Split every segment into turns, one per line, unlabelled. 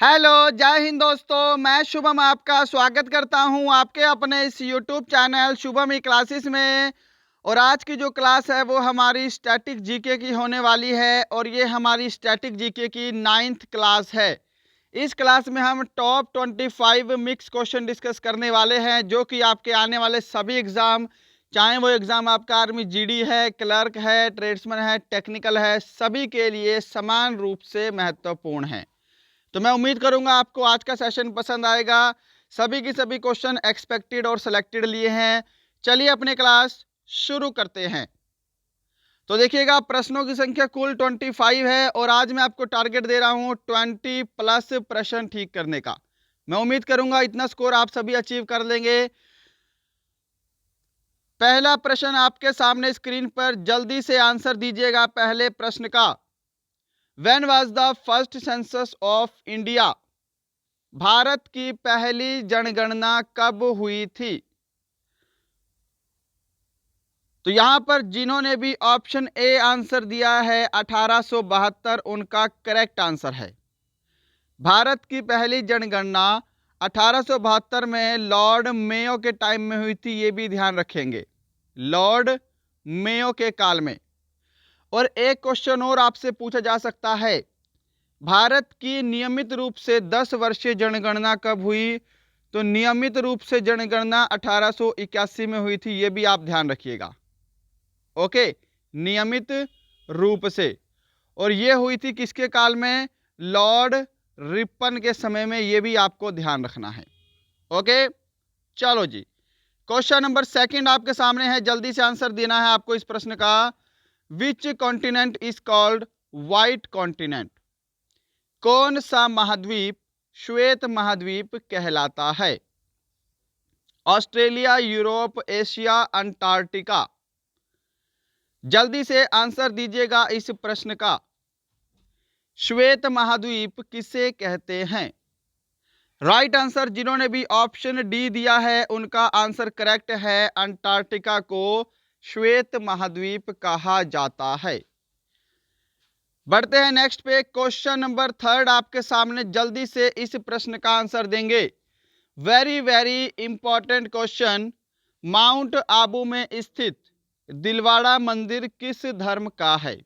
Hello, जय हिंद दोस्तों। मैं शुभम आपका स्वागत करता हूं आपके अपने इस यूट्यूब चैनल शुभम ई क्लासेस में। और आज की जो क्लास है वो हमारी स्टैटिक जीके की होने वाली है और ये हमारी स्टैटिक जीके की 9th क्लास है। इस क्लास में हम टॉप 25 मिक्स क्वेश्चन डिस्कस करने वाले हैं जो कि आपके आने वाले सभी एग्ज़ाम, चाहे वो एग्ज़ाम आपका आर्मी जीडी है, क्लर्क है, ट्रेड्समैन है, टेक्निकल है, सभी के लिए समान रूप से महत्वपूर्ण है। तो मैं उम्मीद करूंगा आपको आज का सेशन पसंद आएगा। सभी की सभी क्वेश्चन एक्सपेक्टेड और सिलेक्टेड लिए हैं। चलिए अपने क्लास शुरू करते हैं। तो देखिएगा, प्रश्नों की संख्या कुल 25 है और आज मैं आपको टारगेट दे रहा हूं 20 प्लस प्रश्न ठीक करने का। मैं उम्मीद करूंगा इतना स्कोर आप सभी अचीव कर लेंगे। पहला प्रश्न आपके सामने स्क्रीन पर, जल्दी से आंसर दीजिएगा पहले प्रश्न का। When was the first census of India? Bharat की पहली जनगणना कब हुई थी? तो यहां पर जिन्होंने भी ऑप्शन ए आंसर दिया है 1872, उनका करेक्ट आंसर है। भारत की पहली जनगणना 1872 में लॉर्ड मेयो के टाइम में हुई थी, ये भी ध्यान रखेंगे, लॉर्ड मेयो के काल में। और एक क्वेश्चन और आपसे पूछा जा सकता है, भारत की नियमित रूप से 10 वर्षीय जनगणना कब हुई? तो नियमित रूप से जनगणना 1881 में हुई थी, यह भी आप ध्यान रखिएगा। ओके, नियमित रूप से। और यह हुई थी किसके काल में? लॉर्ड रिपन के समय में, यह भी आपको ध्यान रखना है। ओके, चलो जी, क्वेश्चन नंबर सेकंड आपके सामने है, जल्दी से आंसर देना है आपको इस प्रश्न का। Which continent is called white continent? कौन सा महाद्वीप श्वेत महाद्वीप कहलाता है? Australia, Europe, Asia, Antarctica? जल्दी से आंसर दीजिएगा इस प्रश्न का। श्वेत महाद्वीप किसे कहते हैं? राइट आंसर जिन्होंने भी ऑप्शन डी दिया है उनका आंसर करेक्ट है। अंटार्कटिका को श्वेत महाद्वीप कहा जाता है। बढ़ते हैं नेक्स्ट पे, क्वेश्चन नंबर थर्ड आपके सामने, जल्दी से इस प्रश्न का आंसर देंगे। Very very important question. Mount Abu में स्थित दिलवाड़ा मंदिर किस धर्म का है?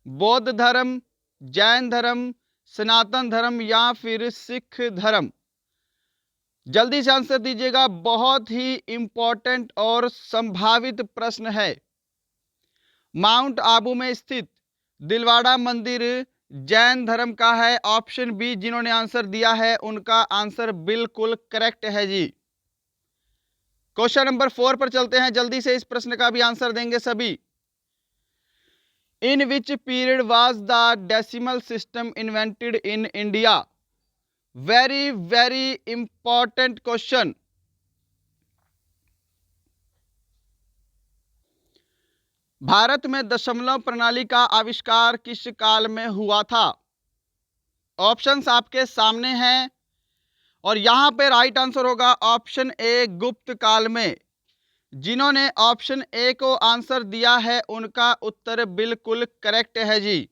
बौद्ध धर्म, जैन धर्म, सनातन धर्म या फिर सिख धर्म? जल्दी से आंसर दीजिएगा, बहुत ही इंपॉर्टेंट और संभावित प्रश्न है। माउंट आबू में स्थित दिलवाड़ा मंदिर जैन धर्म का है। ऑप्शन बी जिन्होंने आंसर दिया है उनका आंसर बिल्कुल करेक्ट है जी। क्वेश्चन नंबर 4 पर चलते हैं, जल्दी से इस प्रश्न का भी आंसर देंगे सभी। In which period was the decimal system invented in India? Very very important question. Bharat में दशमलव प्रणाली का आविष्कार किस काल में हुआ था? ऑप्शंस आपके सामने हैं और यहां पे राइट आंसर होगा ऑप्शन ए, गुप्त काल में। जिन्होंने ऑप्शन ए को आंसर दिया है उनका उत्तर बिल्कुल करेक्ट है जी।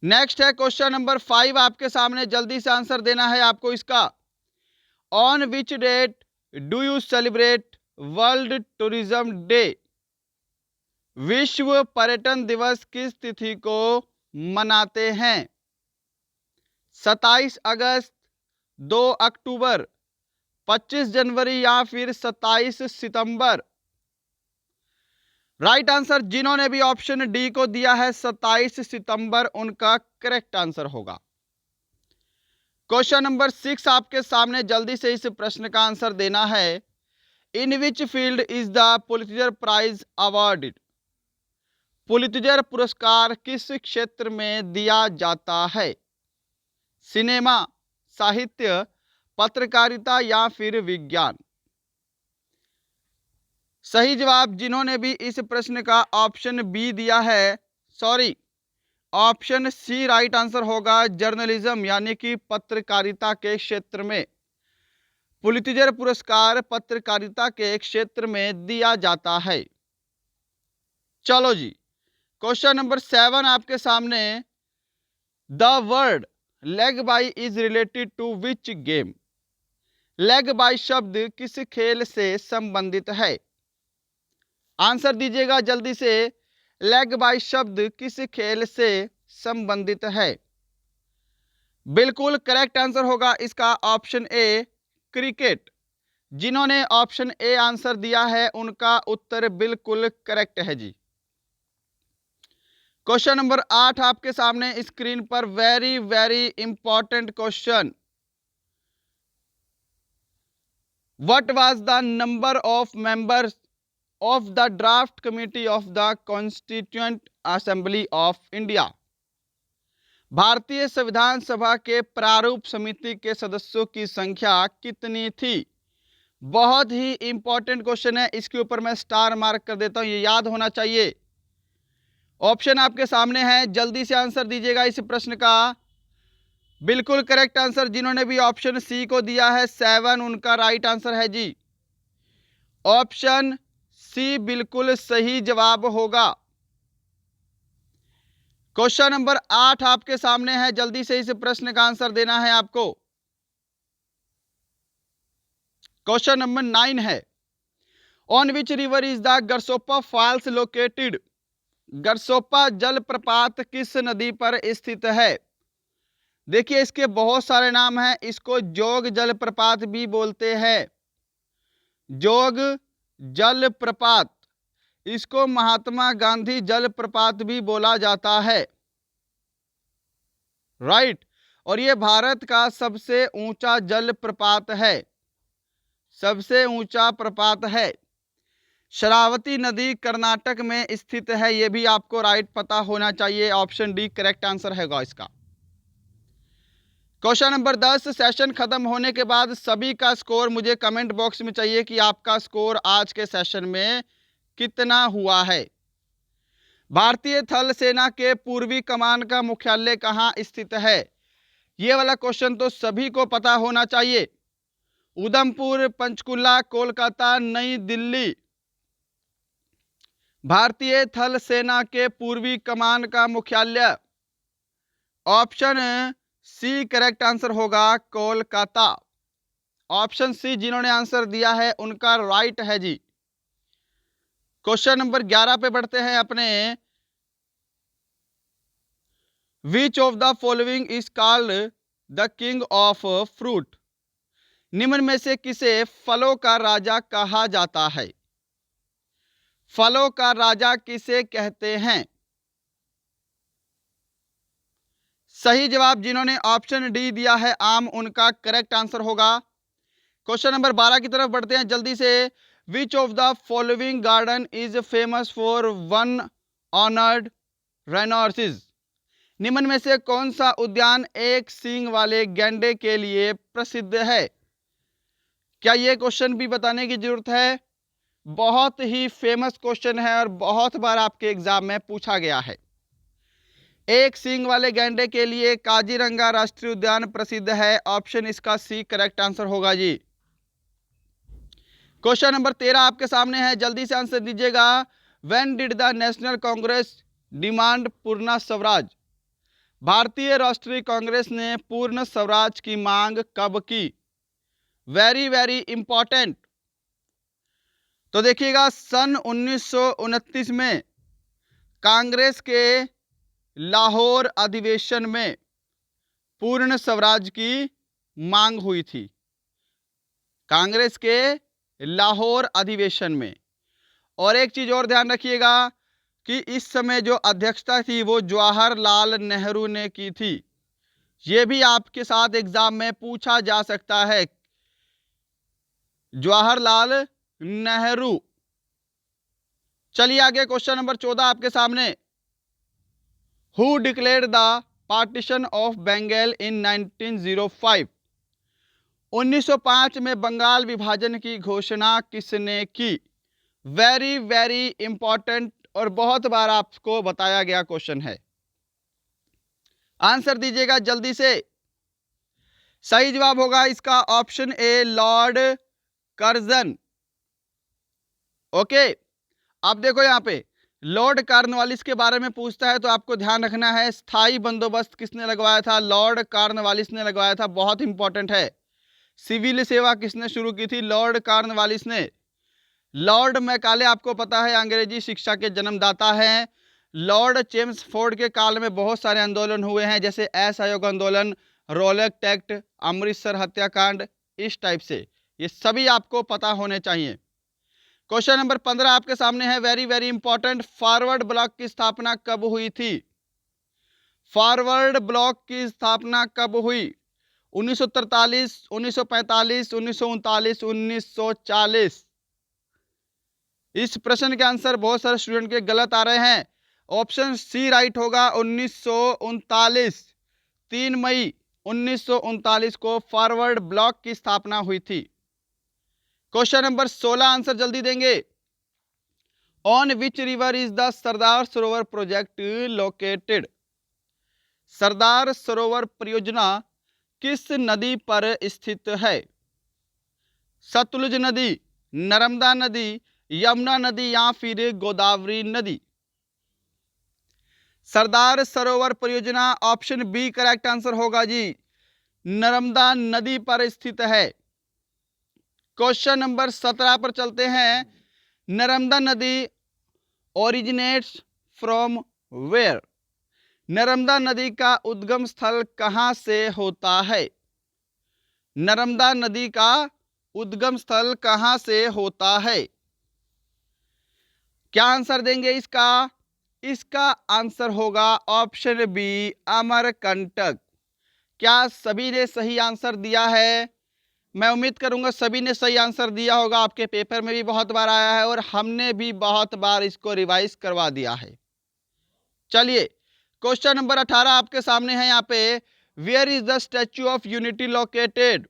नेक्स्ट है क्वेश्चन नंबर 5 आपके सामने, जल्दी से आंसर देना है आपको इसका। On which date do you celebrate world tourism day? विश्व पर्यटन दिवस किस तिथि को मनाते हैं? 27 अगस्त, 2 अक्टूबर, 25 जनवरी या फिर 27 सितंबर? राइट आंसर जिन्होंने भी ऑप्शन डी को दिया है 27 सितंबर, उनका करेक्ट आंसर होगा। क्वेश्चन नंबर 6 आपके सामने, जल्दी से इस प्रश्न का आंसर देना है। In which field is the Pulitzer prize awarded? Pulitzer पुरस्कार किस क्षेत्र में दिया जाता है? सिनेमा, साहित्य, पत्रकारिता या फिर विज्ञान? सही जवाब जिन्होंने भी इस प्रश्न का ऑप्शन बी दिया है, sorry, option C right answer होगा, जर्नलिज्म यानी कि पत्रकारिता के क्षेत्र में। पुलित्जर पुरस्कार पत्रकारिता के क्षेत्र में दिया जाता है। चलो जी, क्वेश्चन नंबर 7 आपके सामने। The word leg bye is related to which game? Leg bye शब्द किस खेल से संबंधित है? आंसर दीजिएगा जल्दी से। लेग बाई शब्द किस खेल से संबंधित है? बिल्कुल करेक्ट आंसर होगा इसका ऑप्शन ए, क्रिकेट। जिन्होंने ऑप्शन ए आंसर दिया है उनका उत्तर बिल्कुल करेक्ट है जी। क्वेश्चन नंबर 8 आपके सामने स्क्रीन पर, very very important question. What was the number of members of the draft committee of the constituent assembly of India? भारतीय संविधान सभा के प्रारूप समिति के सदस्यों की संख्या कितनी थी? बहुत ही इंपॉर्टेंट क्वेश्चन है, इसके ऊपर मैं स्टार मार्क कर देता हूं, ये याद होना चाहिए। ऑप्शन आपके सामने है, जल्दी से आंसर दीजिएगा इस प्रश्न का। बिल्कुल करेक्ट आंसर जिन्होंने भी ऑप्शन सी को दिया है 7, उनका राइट आंसर है जी। ऑप्शन सी बिल्कुल सही जवाब होगा। क्वेश्चन नंबर 8 आपके सामने है, जल्दी से इस प्रश्न का आंसर देना है आपको। क्वेश्चन नंबर 9 है, on which river is the Gersoppa falls located? Gersoppa जलप्रपात किस नदी पर स्थित है? देखिए इसके बहुत सारे नाम हैं, इसको जोग जलप्रपात भी बोलते हैं, जोग जलप्रपात। इसको महात्मा गांधी जलप्रपात भी बोला जाता है, राइट। और ये भारत का सबसे ऊंचा जलप्रपात है, सबसे ऊंचा प्रपात है। शरावती नदी कर्नाटक में स्थित है, यह भी आपको राइट पता होना चाहिए। ऑप्शन डी करेक्ट आंसर हैगा इसका। क्वेश्चन नंबर 10, सेशन खत्म होने के बाद सभी का स्कोर मुझे कमेंट बॉक्स में चाहिए कि आपका स्कोर आज के सेशन में कितना हुआ है। भारतीय थल सेना के पूर्वी कमान का मुख्यालय कहां स्थित है? यह वाला क्वेश्चन तो सभी को पता होना चाहिए। उधमपुर, पंचकुला, कोलकाता, नई दिल्ली। भारतीय थल सेना के पूर्वी कमान का मुख्यालय, ऑप्शन सी करेक्ट आंसर होगा, कोलकाता। ऑप्शन सी जिन्होंने आंसर दिया है उनका राइट है जी। क्वेश्चन नंबर 11 पे बढ़ते हैं अपने। विच of the following is called the king of fruit? निम्न में से किसे फलों का राजा कहा जाता है? फलों का राजा किसे कहते हैं? सही जवाब जिन्होंने ऑप्शन डी दिया है आम, उनका करेक्ट आंसर होगा। क्वेश्चन नंबर 12 की तरफ बढ़ते हैं जल्दी से। Which of the following garden is famous for one ऑनर्ड राइनोसिस? निम्न में से कौन सा उद्यान एक सींग वाले गैंडे के लिए प्रसिद्ध है? क्या यह क्वेश्चन भी बताने की जरूरत है? बहुत ही फेमस क्वेश्चन है और बहुत बार आपके एग्जाम में पूछा गया है। एक सींग वाले गैंडे के लिए काजीरंगा राष्ट्रीय उद्यान प्रसिद्ध है। ऑप्शन इसका सी करेक्ट आंसर होगा जी। क्वेश्चन नंबर 13 आपके सामने है, जल्दी से आंसर दीजिएगा। When did the national Congress demand पूर्ण स्वराज? भारतीय राष्ट्रीय कांग्रेस ने पूर्ण स्वराज की मांग कब की? Very very important. तो देखिएगा सन 1929 में कांग्रेस के लाहौर अधिवेशन में पूर्ण स्वराज की मांग हुई थी, कांग्रेस के लाहौर अधिवेशन में। और एक चीज और ध्यान रखिएगा कि इस समय जो अध्यक्षता थी वो जवाहरलाल नेहरू ने की थी। ये भी आपके साथ एग्जाम में पूछा जा सकता है, जवाहरलाल नेहरू। चलिए आगे, क्वेश्चन नंबर 14 आपके सामने। Who declared the partition of Bengal in 1905? 1905 में बंगाल विभाजन की घोषणा किसने की? वेरी वेरी इंपॉर्टेंट और बहुत बार आपको बताया गया क्वेश्चन है। आंसर दीजिएगा जल्दी से। सही जवाब होगा इसका option A, Lord Curzon. Okay, अब देखो यहां पे लॉर्ड कॉर्नवालिस के बारे में पूछता है तो आपको ध्यान रखना है स्थायी बंदोबस्त किसने लगवाया था, लॉर्ड कॉर्नवालिस ने लगवाया था, बहुत इंपॉर्टेंट है। सिविल सेवा किसने शुरू की थी, लॉर्ड कॉर्नवालिस ने। लॉर्ड मैकाले आपको पता है अंग्रेजी शिक्षा के जन्मदाता हैं। लॉर्ड चेम्सफोर्ड के काल में बहुत सारे आंदोलन हुए हैं, जैसे असहयोग आंदोलन, रोलेक्ट एक्ट, अमृतसर हत्याकांड, इस टाइप से। ये सभी आपको पता होने चाहिए। क्वेश्चन नंबर 15 आपके सामने है, very very important. Forward block की स्थापना कब हुई थी? फॉरवर्ड ब्लॉक की स्थापना कब हुई? 1943, 1945, 1939, 1940। इस प्रश्न के आंसर बहुत सारे स्टूडेंट के गलत आ रहे हैं। ऑप्शन सी राइट होगा, 1939। 3 मई 1939 को फॉरवर्ड ब्लॉक की स्थापना हुई थी। क्वेश्चन नंबर 16 आंसर जल्दी देंगे। On which river is the Sardar Sarovar project located? Sardar Sarovar परियोजना किस नदी पर स्थित है? सतलुज नदी, नर्मदा नदी, यमुना नदी या फिर गोदावरी नदी? सरदार सरोवर परियोजना ऑप्शन बी करेक्ट आंसर होगा जी, नर्मदा नदी पर स्थित है। क्वेश्चन नंबर 17 पर चलते हैं। नर्मदा नदी ओरिजिनेट्स फ्रॉम वेयर? नर्मदा नदी का उद्गम स्थल कहां से होता है? नर्मदा नदी का उद्गम स्थल कहां से होता है? क्या आंसर देंगे इसका? इसका आंसर होगा ऑप्शन बी, अमरकंटक। क्या सभी ने सही आंसर दिया है? मैं उम्मीद करूंगा सभी ने सही आंसर दिया होगा। आपके पेपर में भी बहुत बार आया है और हमने भी बहुत बार इसको रिवाइज करवा दिया है। चलिए क्वेश्चन नंबर 18 आपके सामने है यहाँ पे। Where is the statue of unity located?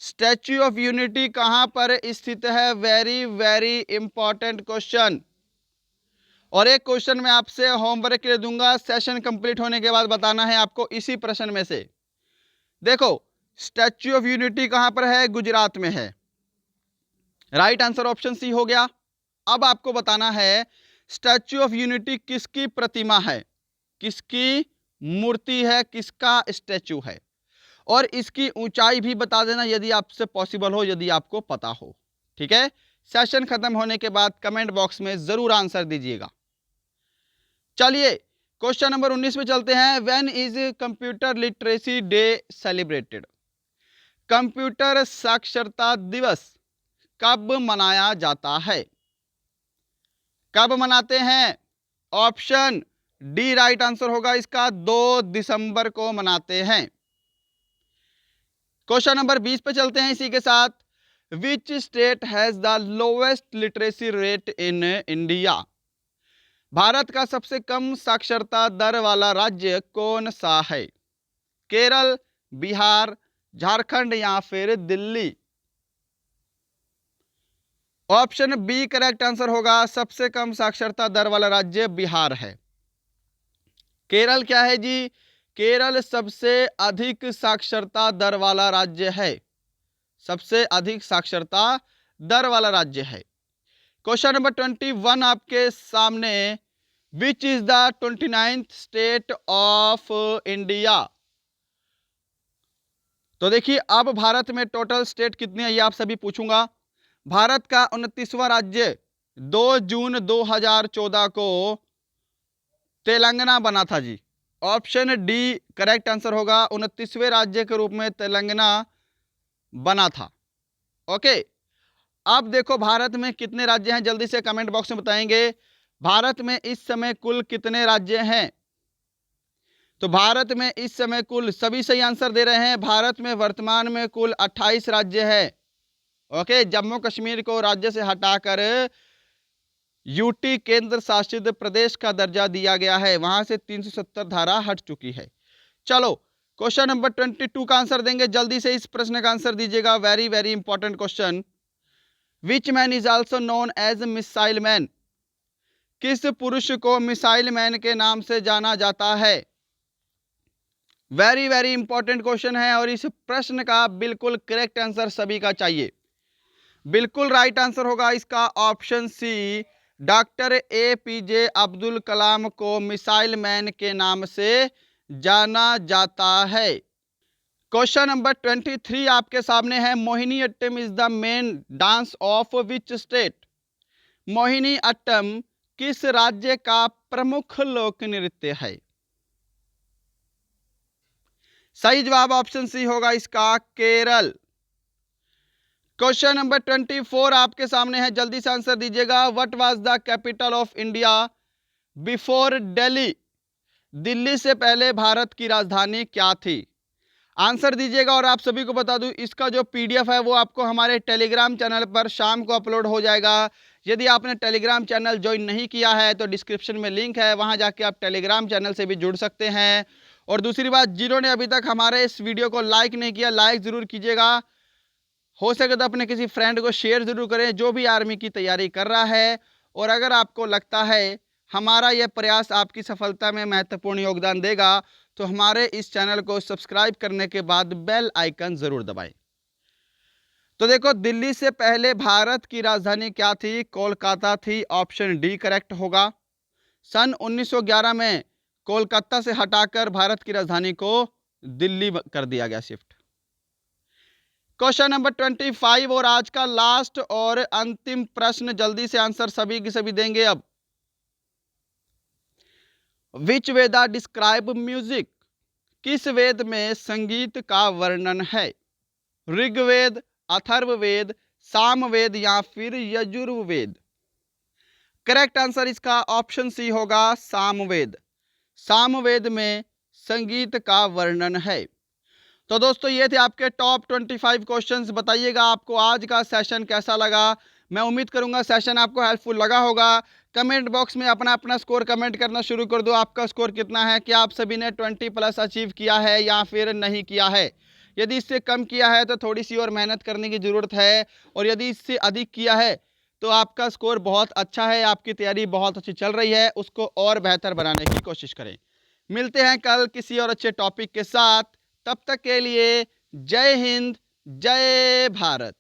Statue of unity कहां पर स्थित है? Very very important question. और एक क्वेश्चन मैं आपसे होमवर्क के लिए दूंगा, सेशन कंप्लीट होने के बाद बताना है आपको इसी प्रश्न में से। देखो स्टैच्यू ऑफ यूनिटी कहां पर है? गुजरात में है। राइट आंसर ऑप्शन सी हो गया। अब आपको बताना है स्टैच्यू ऑफ यूनिटी किसकी प्रतिमा है, किसकी मूर्ति है, किसका स्टैच्यू है, और इसकी ऊंचाई भी बता देना यदि आपसे पॉसिबल हो, यदि आपको पता हो। ठीक है, सेशन खत्म होने के बाद कमेंट बॉक्स में जरूर आंसर दीजिएगा। चलिए क्वेश्चन नंबर 19 में चलते हैं। When is computer literacy day celebrated? Computer साक्षरता दिवस कब मनाया जाता है? कब मनाते हैं? ऑप्शन डी राइट आंसर होगा इसका, 2 दिसंबर को मनाते हैं। क्वेश्चन नंबर 20 पे चलते हैं इसी के साथ। Which state has the lowest literacy rate in India? Bharat का सबसे कम साक्षरता दर वाला राज्य कौन सा है? केरल, बिहार, झारखंड या फिर Delhi? Option B correct answer होगा, सबसे कम साक्षरता दर वाला राज्य बिहार है। केरल क्या है जी? केरल सबसे अधिक साक्षरता दर वाला राज्य है, सबसे अधिक साक्षरता दर वाला राज्य है। क्वेश्चन नंबर 21 आपके सामने। Which is the 29th state of India? तो देखिए अब भारत में टोटल स्टेट कितने हैं ये आप सभी पूछूंगा। भारत का 29वां राज्य 2 जून 2014 को तेलंगाना बना था जी। ऑप्शन डी करेक्ट आंसर होगा, 29वें राज्य के रूप में तेलंगाना बना था। ओके, अब देखो भारत में कितने राज्य हैं, जल्दी से कमेंट बॉक्स में बताएंगे। भारत में इस समय कुल कितने राज्य हैं? तो भारत में इस समय कुल, सभी सही आंसर दे रहे हैं, भारत में वर्तमान में कुल 28 राज्य है। ओके, जम्मू कश्मीर को राज्य से हटाकर यूटी केंद्र शासित प्रदेश का दर्जा दिया गया है, वहां से 370 धारा हट चुकी है। चलो क्वेश्चन नंबर 22 का आंसर देंगे, जल्दी से इस प्रश्न का आंसर दीजिएगा। Very very important question. Which man is also known as missile man? किस पुरुष को मिसाइल मैन के नाम से जाना जाता है? वेरी वेरी इंपॉर्टेंट क्वेश्चन है और इस प्रश्न का बिल्कुल करेक्ट आंसर सभी का चाहिए। बिल्कुल राइट आंसर होगा इसका option C, doctor APJ Abdul Kalam को मिसाइल मैन के नाम से जाना जाता है। क्वेश्चन नंबर 23 आपके सामने है। Mohiniyattam is the main dance of which state? Mohiniyattam किस राज्य का प्रमुख लोक नृत्य है? सही जवाब ऑप्शन सी होगा इसका, केरल। क्वेश्चन नंबर 24 आपके सामने है, जल्दी से आंसर दीजिएगा। What was the capital of India before Delhi? Delhi से पहले भारत की राजधानी क्या थी? आंसर दीजिएगा। और आप सभी को बता दूं, इसका जो PDF है वो आपको हमारे टेलीग्राम चैनल पर शाम को अपलोड हो जाएगा। यदि आपने टेलीग्राम चैनल ज्वाइन नहीं किया है तो डिस्क्रिप्शन में लिंक है, वहां जाके आप टेलीग्राम चैनल से भी जुड़ सकते हैं। और दूसरी बात, जिन्होंने अभी तक हमारे इस वीडियो को लाइक नहीं किया, लाइक जरूर कीजिएगा। हो सके तो अपने किसी फ्रेंड को शेयर जरूर करें जो भी आर्मी की तैयारी कर रहा है। और अगर आपको लगता है हमारा यह प्रयास आपकी सफलता में महत्वपूर्ण योगदान देगा तो हमारे इस चैनल को सब्सक्राइब करने के बाद बेल आइकन जरूर दबाएं। तो देखो, दिल्ली से पहले भारत की राजधानी क्या थी? कोलकाता थी। ऑप्शन डी करेक्ट होगा। सन 1911 में कोलकाता से हटाकर भारत की राजधानी को दिल्ली कर दिया गया शिफ्ट। क्वेश्चन नंबर 25 और आज का लास्ट और अंतिम प्रश्न, जल्दी से आंसर सभी की सभी देंगे अब। विच वेदा डिस्क्राइब म्यूजिक? किस वेद में संगीत का वर्णन है? ऋग्वेद, अथर्ववेद, सामवेद या फिर यजुर्वेद? करेक्ट आंसर इसका ऑप्शन सी होगा, सामवेद। सामवेद में संगीत का वर्णन है। तो दोस्तों, ये थे आपके टॉप 25 क्वेश्चंस। बताइएगा आपको आज का सेशन कैसा लगा। मैं उम्मीद करूंगा सेशन आपको हेल्पफुल लगा होगा। कमेंट बॉक्स में अपना अपना स्कोर कमेंट करना शुरू कर दो। आपका स्कोर कितना है? क्या आप सभी ने 20+ अचीव किया है या फिर नहीं किया है? यदि इससे कम किया है तो थोड़ी सी और मेहनत करने की ज़रूरत है, और यदि इससे अधिक किया है तो आपका स्कोर बहुत अच्छा है, आपकी तैयारी बहुत अच्छी चल रही है। उसको और बेहतर बनाने की कोशिश करें। मिलते हैं कल किसी और अच्छे टॉपिक के साथ। तब तक के लिए जय हिंद, जय भारत।